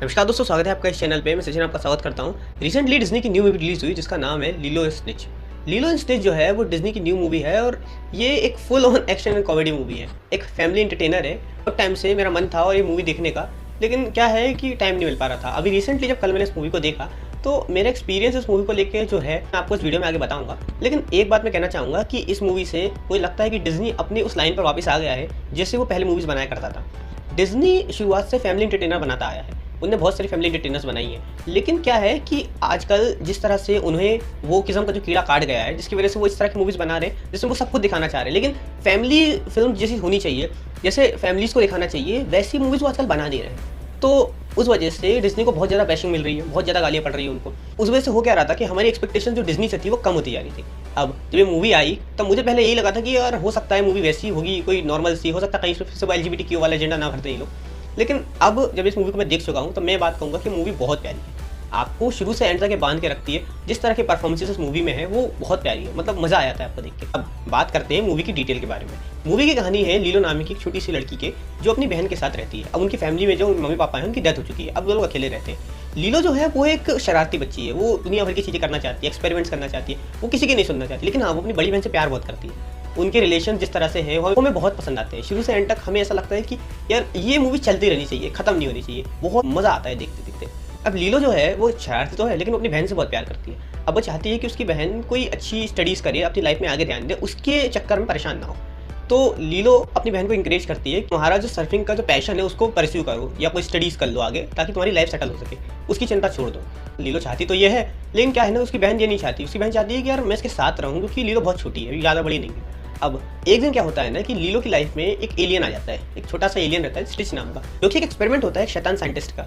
नमस्कार दोस्तों, स्वागत है आपका इस चैनल पे। मैं सचिन आपका स्वागत करता हूँ। रिसेंटली डिज्नी की न्यू मूवी रिलीज हुई जिसका नाम है लिलो एंड स्टिच। लिलो एंड स्टिच जो है वो डिज्नी की न्यू मूवी है और ये एक full on action and comedy movie है। एक फैमिली एंटरटेनर है। बहुत टाइम से मेरा मन था और ये मूवी देखने का, लेकिन क्या है कि टाइम नहीं मिल पा रहा था। अभी रिसेंटली जब कल मैंने इस मूवी को देखा तो मेरा एक्सपीरियंस इस मूवी को लेकर जो है मैं आपको इस वीडियो में आगे बताऊंगा। लेकिन एक बात मैं कहना चाहूँगा कि इस मूवी से मुझे लगता है कि डिज्नी अपनी उस लाइन पर वापस आ गया है जैसे वो पहले मूवीज़ बनाया करता था। डिज्नी शुरुआत से फैमिली एंटरटेनर बनाता आया है। उन्होंने बहुत सारी फैमिली एंटरटेनर्स बनाई है, लेकिन क्या है कि आजकल जिस तरह से उन्हें वो किस्म का जो कीड़ा काट गया है, जिसकी वजह से वो इस तरह की मूवीज़ बना रहे हैं जिसमें वो सब कुछ दिखाना चाह रहे हैं। लेकिन फैमिली फिल्म जैसी होनी चाहिए, जैसे फैमिलीज़ को दिखाना चाहिए, वैसी मूवीज़ वो आजकल बना नहीं रहे हैं। तो उस वजह से डिज्नी को बहुत ज़्यादा बैशिंग मिल रही है, बहुत ज़्यादा गालियाँ पड़ रही है उनको। उस वजह से हो क्या रहा था कि हमारी एक्सपेक्टेशन जो डिज्नी से थी वो कम होती जा रही थी। अब जब ये मूवी आई तब मुझे पहले यही लगा था कि यार हो सकता है मूवी वैसी होगी, कोई नॉर्मल सी, हो सकता है कहीं से फिर से LGBTQ वाला एजेंडा ना भरते ये लोग। लेकिन अब जब इस मूवी को मैं देख चुका हूँ तो मैं बात कहूँगा कि मूवी बहुत प्यारी है। आपको शुरू से एंड तक ये बांध के रखती है। जिस तरह के परफॉर्मेंसेस इस मूवी में है वो बहुत प्यारी है, मतलब मज़ा आ जाता है आपको देख के। अब बात करते हैं मूवी की डिटेल के बारे में। मूवी की कहानी है लीलो नाम की एक छोटी सी लड़की के, जो अपनी बहन के साथ रहती है। अब उनकी फैमिली में जो मम्मी पापा हैं उनकी डेथ हो चुकी है, अब वो लोग अकेले रहते हैं। लीलो जो है वो एक शरारती बच्ची है, वो दुनिया भर की चीज़ें करना चाहती है, एक्सपेरिमेंट्स करना चाहती है, वो किसी की नहीं सुनना चाहती। लेकिन हाँ, वो अपनी बड़ी बहन से प्यार बहुत करती है। उनके रिलेशन जिस तरह से है वो हमें बहुत पसंद आते हैं। शुरू से एंड तक हमें ऐसा लगता है कि यार ये मूवी चलती रहनी चाहिए, खत्म नहीं होनी चाहिए। बहुत मज़ा आता है देखते देखते। अब लीलो जो है वो शरारती तो है, लेकिन वो अपनी बहन से बहुत प्यार करती है। अब वो चाहती है कि उसकी बहन कोई अच्छी स्टडीज़ करे, अपनी लाइफ में आगे ध्यान दे, उसके चक्कर में परेशान ना हो। तो लीलो अपनी बहन को इंकरेज करती है कि तुम्हारा जो सर्फिंग का जो पैशन है उसको परस्यू करो या कोई स्टडीज़ कर लो आगे, ताकि तुम्हारी लाइफ सेटल हो सके। उसकी चिंता छोड़ दो। लीलो चाहती तो ये है, लेकिन क्या है ना, उसकी बहन ये नहीं चाहती। उसकी बहन चाहती है कि यार मैं इसके साथ रहूँ, क्योंकि लीलो बहुत छोटी है, ज़्यादा बड़ी नहीं है। अब एक दिन क्या होता है ना कि लीलो की लाइफ में एक एलियन आ जाता है। एक छोटा सा एलियन रहता है स्टिच नाम का, जो कि एक एक्सपेरिमेंट होता है एक शैतान साइंटिस्ट का।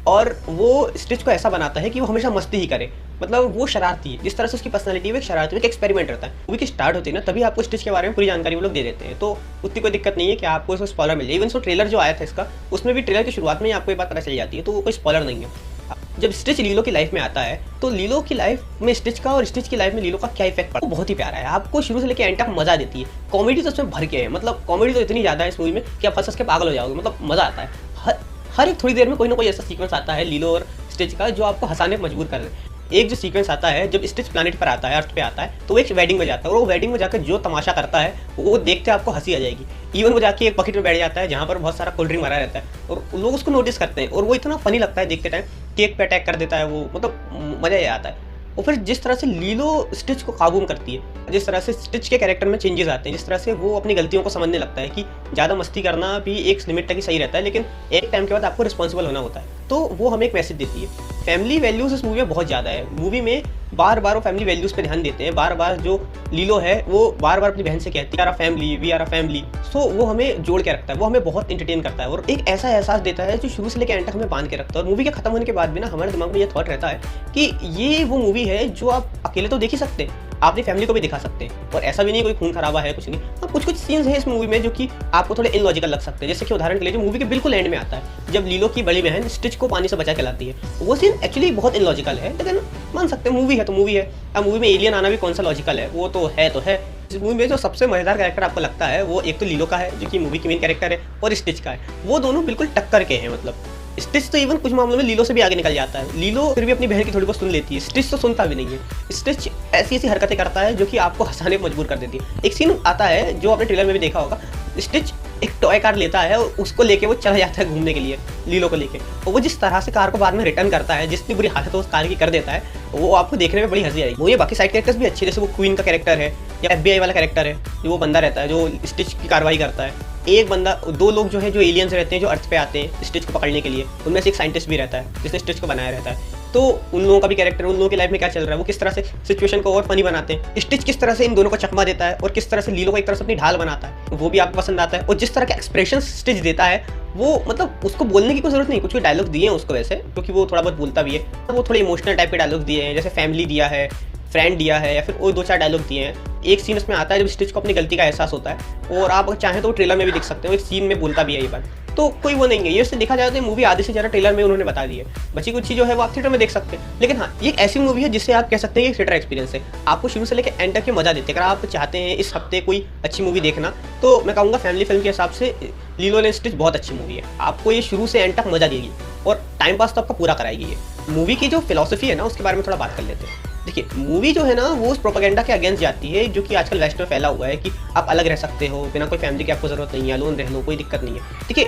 और वो स्टिच को ऐसा बनाता है कि वो हमेशा मस्ती ही करे, मतलब वो शरारती है। जिस तरह से उसकी पर्सनालिटी है वो एक शरारती, एक एक्सपेरिमेंट रहता है। मूवी की स्टार्ट होती है ना, तभी आपको स्टिच के बारे में पूरी जानकारी वो लोग दे देते हैं। तो उतनी कोई दिक्कत नहीं है कि आपको इसको स्पॉइलर मिल जाए। इवन सो ट्रेलर जो आया था इसका, उसमें भी ट्रेलर की शुरुआत में ही आपको ये बात पता चल जाती है, तो वो कोई स्पॉइलर नहीं है। जब स्टिच लीलो की लाइफ में आता है तो लीलो की लाइफ में स्टिच का और स्टिच की लाइफ में लीलो का क्या इफेक्ट पड़ा, वो बहुत ही प्यारा है। आपको शुरू से लेकर एंड तक मजा देती है। कॉमेडी तो उसमें भर के है, मतलब कॉमेडी तो इतनी ज़्यादा है इस मूवी में कि आप हंस के पागल हो जाओगे, मतलब मज़ा आता है। हर एक थोड़ी देर में कोई ना कोई ऐसा सीक्वेंस आता है लीलो और स्टिच का जो आपको हंसाने पर मजबूर कर दे। एक जो सीक्वेंस आता है जब स्टिच प्लैनेट पर आता है, अर्थ पे आता है, तो वो एक वेडिंग में जाता है और वो वेडिंग में जाकर जो तमाशा करता है वो देखते आपको हंसी आ जाएगी। इवन वो जाके एक बकेट में बैठ जाता है जहाँ पर बहुत सारा कोल्ड ड्रिंक भरा रहता है और लोग उसको नोटिस करते हैं और वो इतना फनी लगता है देखते टाइम। केक पे अटैक कर देता है वो, मतलब मज़ा ही आता है। और फिर जिस तरह से लीलो स्टिच को काबू में करती है, जिस तरह से स्टिच के कैरेक्टर में चेंजेस आते हैं, जिस तरह से वो अपनी गलतियों को समझने लगता है कि ज़्यादा मस्ती करना भी एक लिमिट तक ही सही रहता है, लेकिन एक टाइम के बाद आपको रिस्पॉन्सिबल होना होता है। तो वो हमें एक मैसेज देती है। फैमिली वैल्यूज़ इस मूवी में बहुत ज़्यादा है। मूवी में बार बार वो फैमिली वैल्यूज़ पे ध्यान देते हैं। बार बार जो लीलो है वो बार बार अपनी बहन से कहती है family, we are a family. So वो हमें जोड़ के रखता है, वो हमें बहुत इंटरटेन करता है और एक ऐसा एहसास देता है जो शुरू से लेकर एंड तक हमें बांध के रखता है। और मूवी के खत्म होने के बाद भी ना हमारे दिमाग में ये थॉट रहता है कि ये वो मूवी है जो आप अकेले तो देख ही सकते हैं, आप अपनी फैमिली को भी दिखा सकते हैं। और ऐसा भी नहीं कोई खून खराबा है, कुछ नहीं। हाँ, कुछ कुछ सीन्स हैं इस मूवी में जो कि आपको थोड़े इलॉजिकल लग सकते हैं। जैसे कि उदाहरण के लिए जो मूवी के बिल्कुल एंड में आता है, जब लीलो की बड़ी बहन स्टिच को पानी से बचा के लाती है, वो सीन एक्चुअली बहुत इलॉजिकल है, लेकिन मान सकते हैं मूवी है तो मूवी है। अब मूवी में एलियन आना भी कौन सा लॉजिकल है, वो तो है तो है। इस मूवी में जो सबसे मजेदार कैरेक्टर आपको लगता है वो एक तो लीलो का है जो कि मूवी की मेन कैरेक्टर है, और स्टिच का है। वो दोनों बिल्कुल टक्कर के हैं। मतलब स्टिच तो इवन कुछ मामलों में लीलो से भी आगे निकल जाता है। लीलो फिर भी अपनी बहन की थोड़ी बहुत सुन लेती है, स्टिच तो सुनता भी नहीं है। स्टिच ऐसी ऐसी हरकतें करता है जो कि आपको हंसाने पर मजबूर कर देती है। एक सीन आता है जो आपने ट्रेलर में भी देखा होगा, स्टिच एक टॉय कार लेता है और उसको लेके वो चला जाता है घूमने के लिए लीलो को लेके, और वो जिस तरह से कार को बाद में रिटर्न करता है, जितनी बुरी हालत उस कार की कर देता है, वो आपको देखने में बड़ी हंसी आएगी। वो ये बाकी साइड कैरेक्टर्स भी अच्छे, जैसे वो क्वीन का कैरेक्टर है या FBI वाला कैरेक्टर है, जो वो बंदा रहता है जो स्टिच की कार्रवाई करता है। एक बंदा, दो लोग जो है जो एलियंस रहते हैं जो अर्थ पे आते हैं स्टिच को पकड़ने के लिए, उनमें से एक साइंटिस्ट भी रहता है जिसने स्टिच को बनाया रहता है। तो उन लोगों का भी कैरेक्टर, उन लोगों की लाइफ में क्या चल रहा है, वो किस तरह से सिचुएशन को और फनी बनाते हैं, स्टिच किस तरह से इन दोनों को चकमा देता है और किस तरह से लीलो को एक तरह से अपनी ढाल बनाता है, वो भी आपको पसंद आता है। और जिस तरह के एक्सप्रेशन स्टिच देता है, वो मतलब उसको बोलने की कोई जरूरत नहीं, कुछ डायलॉग दिए हैं उसको वैसे, क्योंकि वो थोड़ा बहुत बोलता भी है। वो थोड़े इमोशनल टाइप के डायलॉग दिए हैं, जैसे फैमिली दिया है, फ्रेंड दिया है, या फिर और 2-4 डायलॉग दिए हैं। एक सीन इसमें आता है जब स्टिच को अपनी गलती का एहसास होता है, और आप चाहें तो ट्रेलर में भी देख सकते हो, एक सीन में बोलता भी है ये बात। तो कोई वो नहीं है, ये उससे देखा जाए तो मूवी आधे से ज़्यादा ट्रेलर में उन्होंने बता दी है। बची कुछ चीज़ जो है वो आप थिएटर में देख सकते हैं। लेकिन हाँ, ये एक ऐसी मूवी है जिससे आप कह सकते हैं कि थिएटर एक्सपीरियंस है, आपको शुरू से लेकर एंड तक के मजा देते हैं। अगर आप चाहते हैं इस हफ्ते कोई अच्छी मूवी देखना, तो मैं कहूँगा फैमिली फिल्म के हिसाब से लीलो एंड स्टिच बहुत अच्छी मूवी है। आपको ये शुरू से एंड तक मजा देगी और टाइम पास तो आपका पूरा कराएगी ये। मूवी की जो फिलॉसफी है ना उसके बारे में थोड़ा बात कर लेते हैं। देखिए मूवी जो है ना वो उस प्रोपेगेंडा के अगेंस्ट जाती है जो कि आजकल वेस्ट में फैला हुआ है कि आप अलग रह सकते हो, बिना कोई फैमिली की आपको ज़रूरत नहीं है, अलोन रह लो, कोई दिक्कत नहीं है।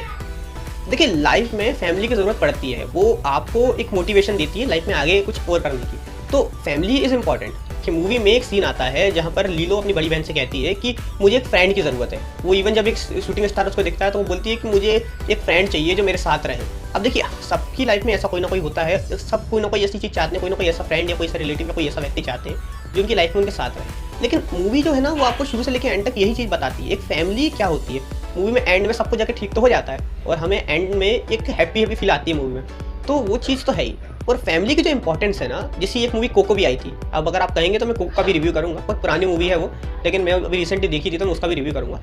देखिए लाइफ में फैमिली की ज़रूरत पड़ती है, वो आपको एक मोटिवेशन देती है लाइफ में आगे कुछ और करने की। तो फैमिली इज़ इम्पॉर्टेंट। कि मूवी में एक सीन आता है जहाँ पर लीलो अपनी बड़ी बहन से कहती है कि मुझे एक फ्रेंड की ज़रूरत है। वो इवन जब एक शूटिंग स्टार उसको दिखता है तो वो बोलती है कि मुझे एक फ्रेंड चाहिए जो मेरे साथ रहे। अब देखिए सबकी लाइफ में ऐसा कोई ना कोई होता है, सब कोई ना कोई ऐसी चीज़ चाहते हैं, कोई ना कोई ऐसा फ्रेंड या कोई ऐसा रिलेटिव या कोई ऐसा व्यक्ति चाहते हैं जो उनकी लाइफ में उनके साथ रहे। लेकिन मूवी जो है ना वो आपको शुरू से लेकर एंड तक यही चीज़ बताती है, एक फैमिली क्या होती है। मूवी में एंड में सबको जाके ठीक तो हो जाता है और हमें एंड में एक हैप्पी फील आती है मूवी में, तो वो चीज़ तो है ही। और फैमिली की जो इंपॉर्टेंस है ना, जैसे एक मूवी कोको भी आई थी, अब अगर आप कहेंगे तो मैं कोको का भी रिव्यू करूँगा, बहुत पुरानी मूवी है वो, लेकिन मैं अभी रिसेंटली देखी थी तो मैं उसका भी रिव्यू करूँगा।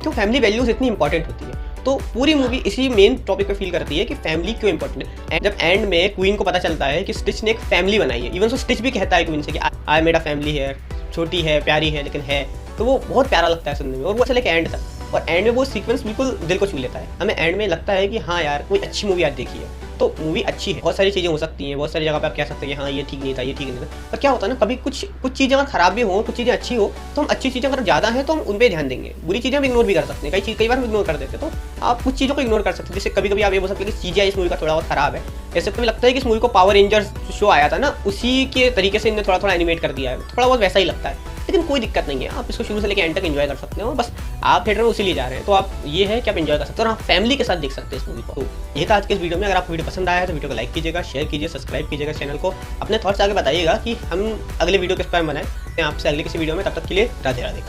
तो फैमिली वैल्यूज़ इतनी इंपॉर्टेंट होती है, तो पूरी मूवी इसी मेन टॉपिक पे फील करती है कि फैमिली क्यों इंपॉर्टेंट है। जब एंड में क्वीन को पता चलता है कि स्टिच ने एक फैमिली बनाई है, इवन सो स्टिच भी कहता है क्वीन से कि आई मेड अ फैमिली है, छोटी है, प्यारी है, लेकिन है, तो वो बहुत प्यारा लगता है सुनने में। और वो चले एंड तक, और एंड में वो सीक्वेंस बिल्कुल दिल को छू लेता है। हमें एंड में लगता है कि हाँ यार कोई अच्छी मूवी आज देखी है। तो मूवी अच्छी है, बहुत सारी चीज़ें हो सकती हैं, बहुत सारी जगह पे आप कह सकते हैं कि हाँ ये ठीक नहीं था, ये ठीक नहीं था। पर क्या होता है ना, कभी कुछ चीज़ें अगर खराब भी हो, कुछ चीज़ें अच्छी हो, तो हम अच्छी चीज़ें अगर ज़्यादा हैं तो हम उन पर ध्यान देंगे, बुरी चीज़ें हम इग्नोर भी कर सकते हैं। कई बार हम इग्नोर कर देते हैं, तो आप कुछ चीज़ों को इग्नोर कर सकते हैं। जैसे कभी कभी आप ये बोल सकते हैं कि चीज़ें इस मूवी का थोड़ा बहुत खराब है। ऐसे कभी लगता है कि इस मूवी को पावर रेंजर्स शो आया था ना, उसी के तरीके से इन्हें थोड़ा थोड़ा एनिमेट कर दिया है, थोड़ा बहुत वैसा ही लगता है। लेकिन कोई दिक्कत नहीं है, आप इसको शुरू से लेकर एंड तक एंजॉय कर सकते हो। बस आप थिएटर में उसी लिए जा रहे हैं, तो आप ये है कि आप एंजॉय कर सकते हो और आप फैमिली के साथ देख सकते हैं इस मूवी को। तो ये था आज के इस वीडियो में। अगर आपको वीडियो पसंद आया है तो वीडियो को लाइक कीजिएगा, शेयर कीजिए, सब्सक्राइब कीजिएगा चैनल को, अपने थॉट्स आगे बताइएगा कि हम अगले वीडियो किस पर बनाएं। आपसे अगले किसी वीडियो में, तब तक के लिए राधे राधे।